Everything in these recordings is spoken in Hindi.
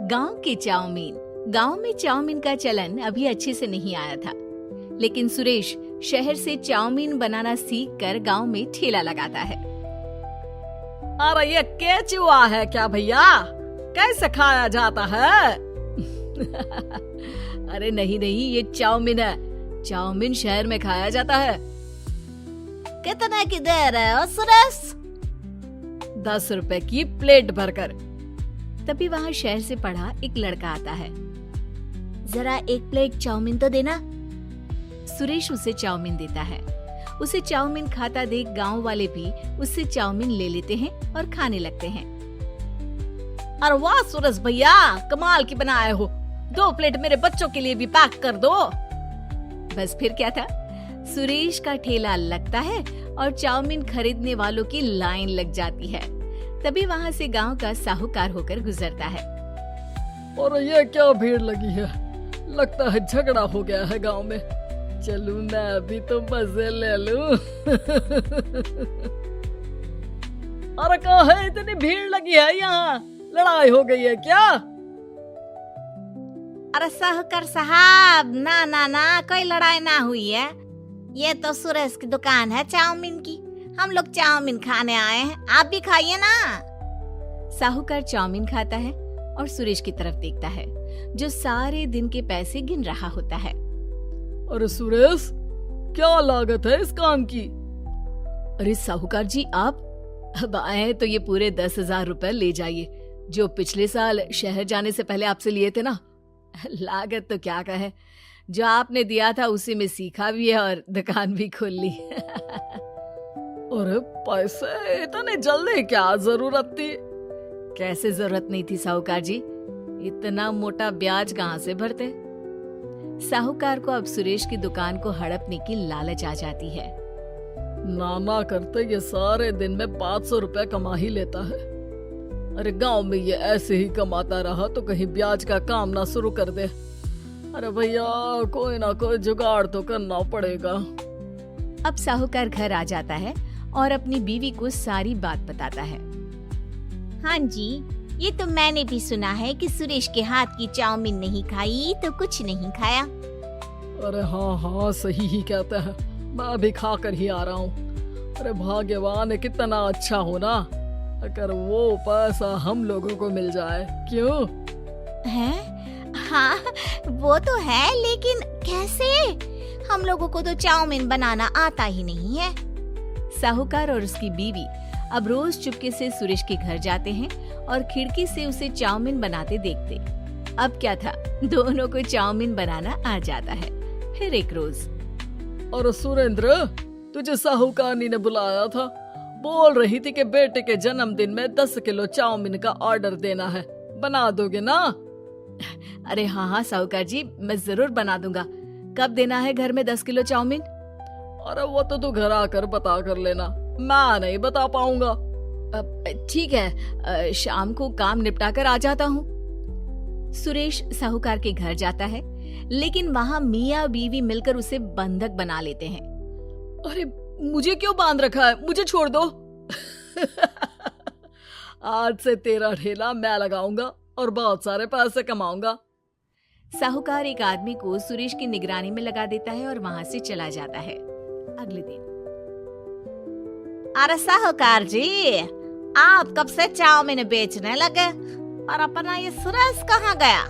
गांव के चाउमीन। गांव में चाउमीन का चलन अभी अच्छे से नहीं आया था, लेकिन सुरेश शहर से चाउमीन बनाना सीख कर गाँव में ठेला लगाता है। अरे ये केचुआ है क्या भैया? कैसे खाया जाता है? अरे नहीं, ये चाउमीन है। चाउमीन शहर में खाया जाता है। कितने की दे रहे हो सुरेश? 10 रुपए की प्लेट भरकर। तभी वहाँ शहर से पढ़ा एक लड़का आता है। जरा एक प्लेट चाउमीन तो देना। सुरेश उसे चाउमीन देता है। उसे चाउमीन खाता देख गांव वाले भी उससे चाउमीन ले लेते हैं और खाने लगते हैं। अरे वाह सुरेश भैया, कमाल की बनाए हो। 2 प्लेट मेरे बच्चों के लिए भी पैक कर दो। बस फिर क्या था, सुरेश का ठेला लगता है और चाउमीन खरीदने वालों की लाइन लग जाती है। तभी वहाँ से गांव का साहूकार होकर गुजरता है। और ये क्या भीड़ लगी है? लगता है झगड़ा हो गया है गांव में। चलूं मैं अभी तो मजे ले लूं। अरे कहाँ है? इतनी भीड़ लगी है यहाँ। लड़ाई हो गई है क्या? अरे साहूकार साहब, ना कोई लड़ाई ना हुई है। ये तो सुरेश की दुकान है चाउमीन की। हम लोग चाउमीन खाने आए हैं, आप भी खाइए ना। साहूकार चाउमीन खाता है और सुरेश की तरफ देखता है, जो सारे दिन के पैसे गिन रहा होता है। अरे सुरेश, क्या लागत है इस काम की? अरे साहूकार जी, आप अब आए तो ये पूरे 10,000 रुपए ले जाइए, जो पिछले साल शहर जाने से पहले आपसे लिए थे ना। लागत तो क्या कहे, जो आपने दिया था उसी में सीखा भी है और दुकान भी खोल ली। अरे पैसे इतने जल्दी क्या जरूरत थी? कैसे जरूरत नहीं थी साहूकार जी, इतना मोटा ब्याज कहाँ से भरते। साहूकार को अब सुरेश की दुकान को हड़पने की लालच आ जाती है। नाना करते ये सारे दिन में 500 रुपए कमा ही लेता है। अरे गांव में ये ऐसे ही कमाता रहा तो कहीं ब्याज का काम ना शुरू कर दे। अरे भैया, कोई ना कोई जुगाड़ तो करना पड़ेगा। अब साहूकार घर आ जाता है और अपनी बीवी को सारी बात बताता है। हाँ जी, ये तो मैंने भी सुना है कि सुरेश के हाथ की चाउमीन नहीं खाई तो कुछ नहीं खाया। अरे हाँ, सही ही कहता है। मैं भी खा कर ही आ रहा हूँ। अरे भाग्यवान है, कितना अच्छा हो ना अगर वो पैसा हम लोगों को मिल जाए। क्यों है? हाँ वो तो है, लेकिन कैसे? हम लोगों को तो चाउमीन बनाना आता ही नहीं है। साहूकार और उसकी बीवी अब रोज चुपके से सुरेश के घर जाते हैं और खिड़की से उसे चाउमीन बनाते देखते। अब क्या था, दोनों को चाउमीन बनाना आ जाता है। फिर एक रोज, और सुरेंद्र, तुझे साहूकारनी ने बुलाया था। बोल रही थी कि बेटे के जन्मदिन में 10 किलो चाउमीन का ऑर्डर देना है। बना दोगे ना? अरे हाँ साहूकार जी, मैं जरूर बना दूंगा। कब देना है घर में 10 किलो चाउमीन? अरे वो तो तू घर आकर बता कर लेना, मैं नहीं बता पाऊंगा। ठीक है, शाम को काम निपटा कर आ जाता हूँ। सुरेश साहूकार के घर जाता है, लेकिन वहाँ मियाँ बीवी मिलकर उसे बंधक बना लेते हैं। अरे मुझे क्यों बांध रखा है? मुझे छोड़ दो। आज से तेरा ठेला मैं लगाऊंगा और बहुत सारे पैसे कमाऊंगा। साहूकार एक आदमी को सुरेश की निगरानी में लगा देता है और वहाँ से चला जाता है। अगले दिन, अरे साहूकार जी, आप कब से चाउमीन बेचने लगे और अपना ये सुरेश कहाँ गया?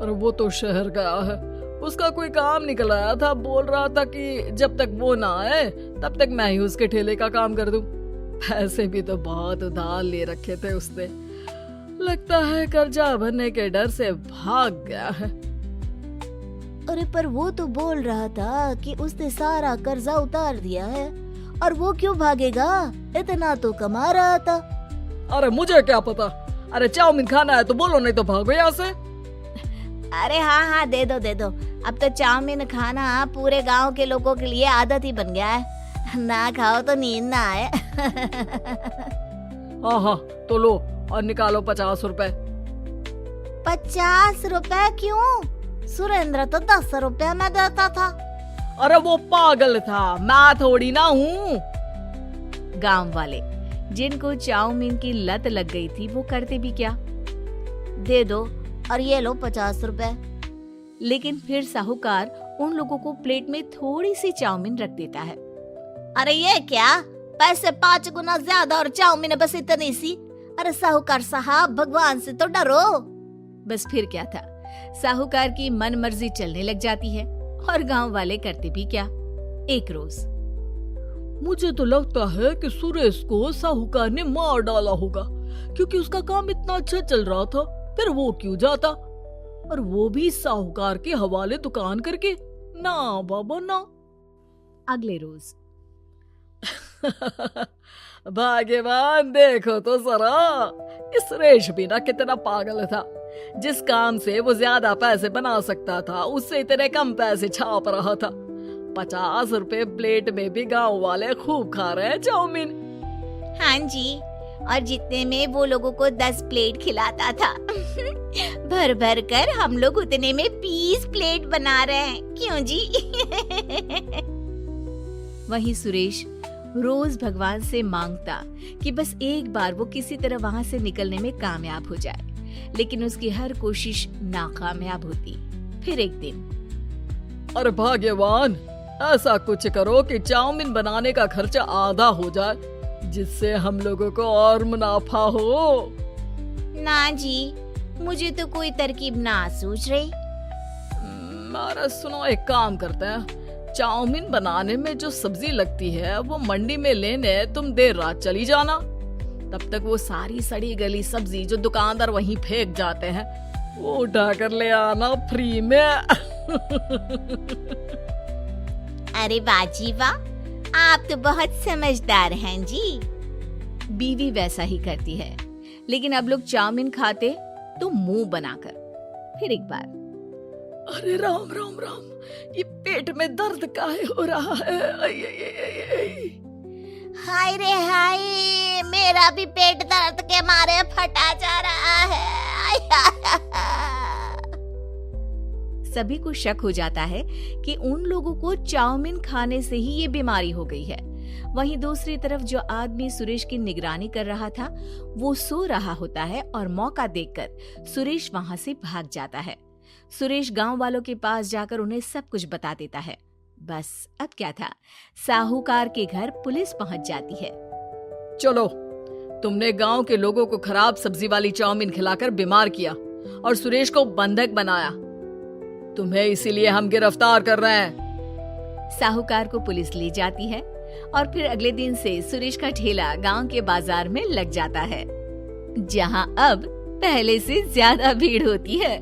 अरे वो तो शहर गया है, उसका कोई काम निकल आया था। बोल रहा था कि जब तक वो ना आए तब तक मैं ही उसके ठेले का काम कर दूं। पैसे भी तो बहुत उधार ले रखे थे उसने। लगता है कर्जा भरने के डर से भाग गया है। अरे पर वो तो बोल रहा था कि उसने सारा कर्जा उतार दिया है, और वो क्यों भागेगा? इतना तो कमा रहा था। अरे मुझे क्या पता। अरे चाउमीन खाना है तो बोलो, नहीं तो भागो यहाँ से। अरे हाँ, दे दो। अब तो चाउमीन खाना पूरे गांव के लोगों के लिए आदत ही बन गया है। ना खाओ तो नींद ना आए। हाँ, तो लो और निकालो 50 रुपए। 50 रुपए क्यों? सुरेंद्र तो 10 रुपए में देता था। अरे वो पागल था, मैं थोड़ी ना हूँ। गांव वाले, जिनको चाउमीन की लत लग गई थी, वो करते भी क्या, दे दो और ये लो 50 रुपए। लेकिन फिर साहूकार उन लोगों को प्लेट में थोड़ी सी चाउमीन रख देता है। अरे ये क्या, पैसे 5 गुना ज्यादा और चाउमीन बस इतनी सी। अरे साहूकार साहब, भगवान से तो डरो। बस फिर क्या था, साहूकार की मन मर्जी चलने लग जाती है और गांव वाले करते भी क्या। एक रोज मुझे तो लगता है कि सुरेश को साहूकार ने मार डाला होगा, क्योंकि उसका काम इतना अच्छा चल रहा था, फिर वो क्यों जाता, और वो भी साहूकार के हवाले दुकान करके। ना बाबा ना। अगले रोज भाग्यवान, देखो तो जरा, इस सुरेश भी ना कितना पागल था। जिस काम से वो ज्यादा पैसे बना सकता था, उससे इतने कम पैसे छाप रहा था। 50 रुपए प्लेट में भी गांव वाले खूब खा रहे हैं चाउमीन। हाँ जी, और जितने में वो लोगों को 10 प्लेट खिलाता था भर भर कर हम लोग उतने में 20 प्लेट बना रहे हैं। क्यों जी? वहीं सुरेश रोज भगवान से मांगता कि बस एक बार वो किसी तरह वहां से निकलने में कामयाब हो जाए, लेकिन उसकी हर कोशिश नाकामयाब होती। फिर एक दिन, अरे भाग्यवान, ऐसा कुछ करो कि चाउमीन बनाने का खर्चा आधा हो जाए, जिससे हम लोगों को और मुनाफा हो। ना जी, मुझे तो कोई तरकीब ना सूझ रही। अरे सुनो, एक काम करते हैं, चाउमीन बनाने में जो सब्जी लगती है वो मंडी में लेने तुम देर रात चली जाना। तब तक वो सारी सड़ी गली सब्जी जो दुकानदार वहीं फेंक जाते हैं, वो उठा कर ले आना फ्री में। अरे बाजी वाह, आप तो बहुत समझदार हैं जी। बीवी वैसा ही करती है, लेकिन अब लोग चाउमीन खाते तो मुंह बनाकर। फिर एक बार, अरे राम राम राम, ये पेट में दर्द काहे हो रहा है? हाय रे हाय, मेरा भी पेट दर्द के मारे फटा जा रहा है। सभी को शक हो जाता है कि उन लोगों को चाउमीन खाने से ही ये बीमारी हो गई है। वहीं दूसरी तरफ जो आदमी सुरेश की निगरानी कर रहा था, वो सो रहा होता है और मौका देखकर सुरेश वहां से भाग जाता है। सुरेश गांव वालों के पास जाकर उन्हें सब कुछ बता देता है। बस अब क्या था, साहूकार के घर पुलिस पहुंच जाती है। चलो, तुमने गांव के लोगों को खराब सब्जी वाली चाउमीन खिलाकर बीमार किया और सुरेश को बंधक बनाया। तुम्हें इसीलिए हम गिरफ्तार कर रहे हैं। साहूकार को पुलिस ले जाती है और फिर अगले दिन से सुरेश का ठेला गांव के बाजार में लग जाता है, जहां अब पहले से ज्यादा भीड़ होती है।